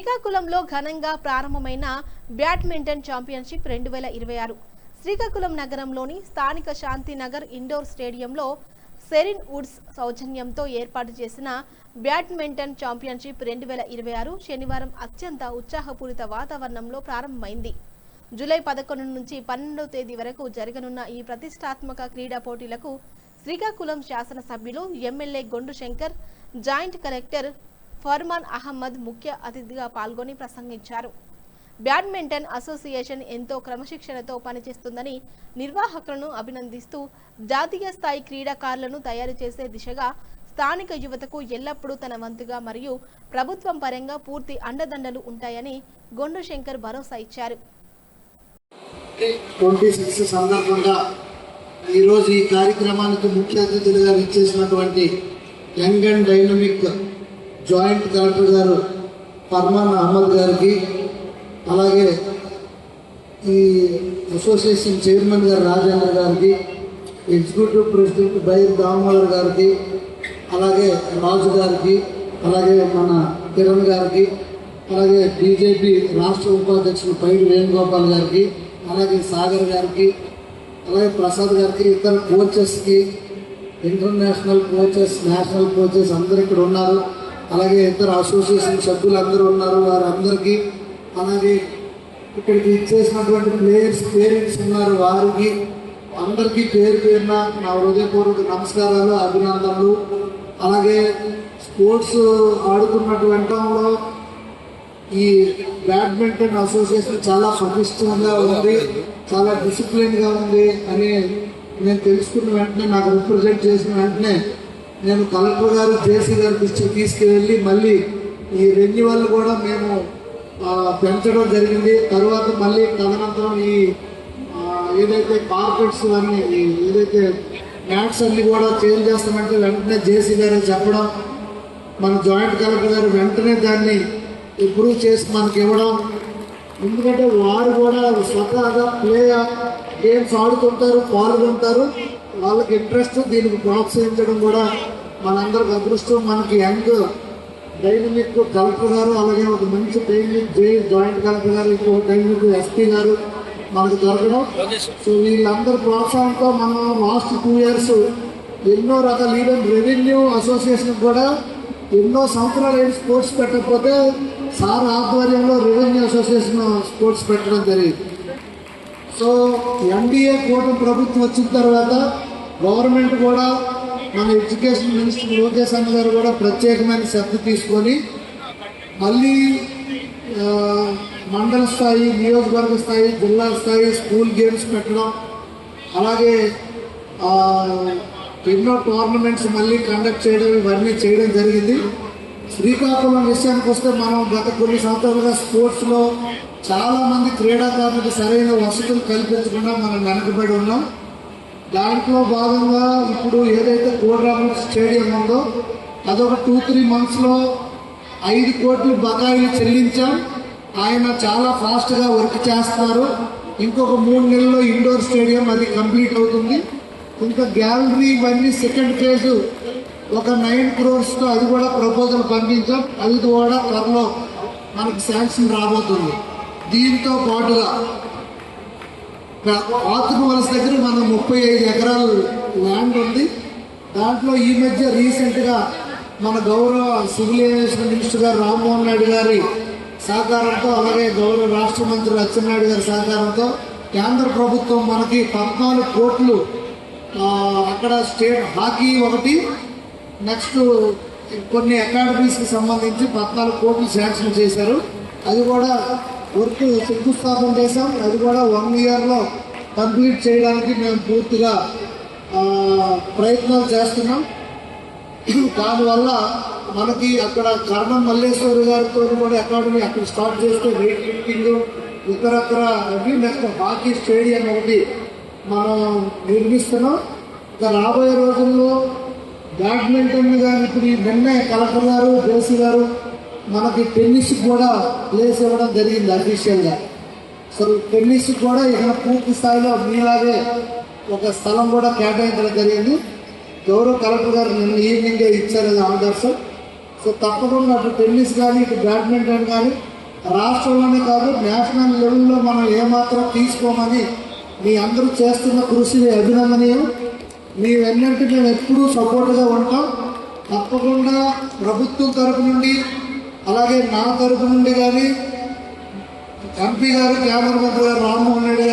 శ్రీకాకుళంలో ఘనంగా ప్రారంభమైన బ్యాడ్మింటన్ ఛాంపియన్షిప్ 2026 శ్రీకాకుళం నగరంలోని స్థానిక శాంతినగర్ ఇండోర్ స్టేడియంలో సెరిన్ వుడ్స్ సౌజన్యంతో ఏర్పాటు చేసిన బ్యాడ్మింటన్ ఛాంపియన్షిప్ 2026 శనివారం అత్యంత ఉత్సాహపూరిత వాతావరణంలో ప్రారంభమైంది. జూలై 11 నుంచి 12వ తేదీ వరకు జరగనున్న ఈ ప్రతిష్టాత్మక క్రీడా పోటీలకు శ్రీకాకుళం శాసనసభ్యులు MLA Gondu Shankar, joint collector Farman Ahmed ముఖ్య అతిథిగా పాల్గొని ప్రసంగించారు. బ్యాడ్మింటన్ అసోసియేషన్ ఎంతో క్రమశిక్షణతో పనిచేస్తుందని నిర్వాహకులను అభినందిస్తూ జాతీయ స్థాయి క్రీడాకారులను తయారు చేసే దిశగా స్థానిక యువతకు ఎల్లప్పుడూ తన వంతుగా మరియు ప్రభుత్వం పరంగా పూర్తి అండదండలు ఉంటాయని గొండు శంకర్ భరోసా ఇచ్చారు. 26 సందర్భంగా ఈరోజు ఈ కార్యక్రమానికి ముఖ్య అతిథులుగా విచ్చేసినటువంటి young and dynamic joint collector గారు ఫర్మాన్ అహ్మద్ గారికి, అలాగే ఈ అసోసియేషన్ చైర్మన్ గారు రాజేంద్ర గారికి, ఎగ్జిక్యూటివ్ ప్రెసిడెంట్ బైర్ దామోదర్ గారికి, అలాగే రాజు గారికి, అలాగే మన కిరణ్ గారికి, అలాగే బీజేపీ రాష్ట్ర ఉపాధ్యక్షులు పైడి వేణుగోపాల్ గారికి, అలాగే సాగర్ గారికి, అలాగే ప్రసాద్ గారికి, ఇతర కోచెస్కి, ఇంటర్నేషనల్ కోచెస్, నేషనల్ కోచెస్ అందరూ ఇక్కడ ఉన్నారు. అలాగే ఇతర అసోసియేషన్ సభ్యులు అందరూ ఉన్నారు, వారందరికీ, అలాగే ఇక్కడికి ఇచ్చేసినటువంటి ప్లేయర్స్ పేరెంట్స్ ఉన్నారు, వారికి అందరికీ పేరు పేరున నా హృదయపూర్వక నమస్కారాలు, అభినందనలు. అలాగే స్పోర్ట్స్ ఆడుతున్నటువంటి ఈ బ్యాడ్మింటన్ అసోసియేషన్ చాలా పటిష్టంగా ఉంది, చాలా డిసిప్లిన్గా ఉంది అని నేను తెలుసుకున్న వెంటనే, నాకు రిప్రజెంట్ చేసిన వెంటనే నేను కలెక్టర్ గారు, జేసీ గారి దృష్టికి తీసుకువెళ్ళి మళ్ళీ ఈ రెన్యువల్ కూడా మేము పెంచడం జరిగింది. తర్వాత మళ్ళీ తదనంతరం ఈ ఏదైతే కార్పెట్స్ అన్నీ, ఏదైతే మ్యాట్స్ అన్నీ కూడా చేంజ్ చేస్తామంటే వెంటనే జేసీ గారు చెప్పడం, మన జాయింట్ కలెక్టర్ గారు వెంటనే దాన్ని ఇంప్రూవ్ చేసి మనకి ఇవ్వడం. ఎందుకంటే వారు కూడా స్వతహాగా గేమ్స్ ఆడుతుంటారు, పాల్గొంటారు, వాళ్ళకి ఇంట్రెస్ట్, దీనికి ప్రోత్సహించడం కూడా మనందరికి అదృష్టం. మనకి యంగ్ డైనమిక్ కలెక్టర్ గారు, అలాగే ఒక మంచి డైనమిక్ జాయింట్ కలెక్టర్ గారు, ఇంకో డైనమిక్ ఎస్పీ గారు మనకు దొరకడం. సో వీళ్ళందరి ప్రోత్సాహంతో మనం లాస్ట్ 2 years ఎన్నో రకాల ఈవెన్ రెవెన్యూ అసోసియేషన్ కూడా ఎన్నో సంవత్సరాలు స్పోర్ట్స్ పెట్టకపోతే సార్ ఆధ్వర్యంలో రెవెన్యూ అసోసియేషన్ స్పోర్ట్స్ పెట్టడం జరిగింది. సో ఎన్డీఏ కూటమి ప్రభుత్వం వచ్చిన తర్వాత గవర్నమెంట్ కూడా, మన ఎడ్యుకేషన్ మినిస్టర్ లోకేష్ అన్న గారు కూడా ప్రత్యేకమైన శ్రద్ధ తీసుకొని మళ్ళీ మండల స్థాయి, నియోజకవర్గ స్థాయి, జిల్లా స్థాయి స్కూల్ గేమ్స్ పెట్టడం, అలాగే ఎన్నో టోర్నమెంట్స్ మళ్ళీ కండక్ట్ చేయడం, ఇవన్నీ చేయడం జరిగింది. శ్రీకాకుళం విషయానికి వస్తే మనం గత కొన్ని సంవత్సరాలుగా స్పోర్ట్స్లో చాలామంది క్రీడాకారులకు సరైన వసతులు కల్పించకుండా మనం వెనకబడి ఉన్నాం. దాంట్లో భాగంగా ఇప్పుడు ఏదైతే కోడ్రామూర్ స్టేడియం ఉందో అదొక 2-3 monthsలో 5 కోట్లు బకాయిలు చెల్లించాం. ఆయన చాలా ఫాస్ట్గా వర్క్ చేస్తున్నారు. ఇంకొక 3 నెలల్లో ఇండోర్ స్టేడియం అది కంప్లీట్ అవుతుంది. ఇంకా గ్యాలరీ ఇవన్నీ సెకండ్ ఫేజ్ ఒక 9 crores అది కూడా ప్రపోజల్ పంపించాం. అది కూడా త్వరలో మనకు శాంక్షన్ రాబోతుంది. దీంతో పాటుగా ఆతుకు వలస దగ్గర మనం 35 acres ల్యాండ్ ఉంది. దాంట్లో ఈ మధ్య రీసెంట్గా మన గౌరవ సివిల్ ఏవియేషన్ మినిస్టర్ గారు రామ్మోహన్ నాయుడు గారి సహకారంతో, అలాగే గౌరవ రాష్ట్ర మంత్రి అచ్చెన్నాయుడు గారి సహకారంతో కేంద్ర ప్రభుత్వం మనకి 14 కోట్లు అక్కడ స్టేట్ హాకీ ఒకటి, నెక్స్ట్ కొన్ని అకాడమీస్కి సంబంధించి 14 కోట్లు శాంక్షన్ చేశారు. అది కూడా వర్క్ శంకుస్థాపన చేశాం. అది కూడా 1 yearలో కంప్లీట్ చేయడానికి మేము పూర్తిగా ప్రయత్నాలు చేస్తున్నాం. దానివల్ల మనకి అక్కడ కరణం మల్లేశ్వరి గారితో కూడా అకాడమీ అక్కడ స్టార్ట్ చేస్తే వెయిట్ లిఫ్టింగ్, ఇతరత్ర అవి, నెక్స్ట్ హాకీ స్టేడియం ఒకటి మనం నిర్మిస్తున్నాం. ఇంకా రాబోయే రోజుల్లో బ్యాడ్మింటన్ కానీ ఇప్పుడు నిన్నే కలెక్టర్ గారు, జేసీ గారు మనకి టెన్నిస్కి కూడా ప్లేస్ ఇవ్వడం జరిగింది అఫీషియల్గా. సో టెన్నిస్కి కూడా ఇక్కడ పూర్తి స్థాయిలో మీలాగే ఒక స్థలం కూడా కేటాయించడం జరిగింది. గౌరవ కలెక్టర్ గారు నిన్న ఈవినింగే ఇచ్చారు ఆర్డర్స్. సో తప్పకుండా అటు టెన్నిస్ కానీ, ఇటు బ్యాడ్మింటన్ కానీ రాష్ట్రంలోనే కాదు నేషనల్ లెవెల్లో మనం ఏమాత్రం తీసుకోమని మీ అందరూ చేస్తున్న కృషి అభినందనీయం. మీ వెన్నంటి మేము ఎప్పుడూ సపోర్ట్గా ఉంటాం. తప్పకుండా ప్రభుత్వం తరపు నుండి అలాగే నా తరపు నుండి కానీ ఎంపీ గారు కేంద్ర మంత్రి గారు రామ్మోహన్ రెడ్డి గారు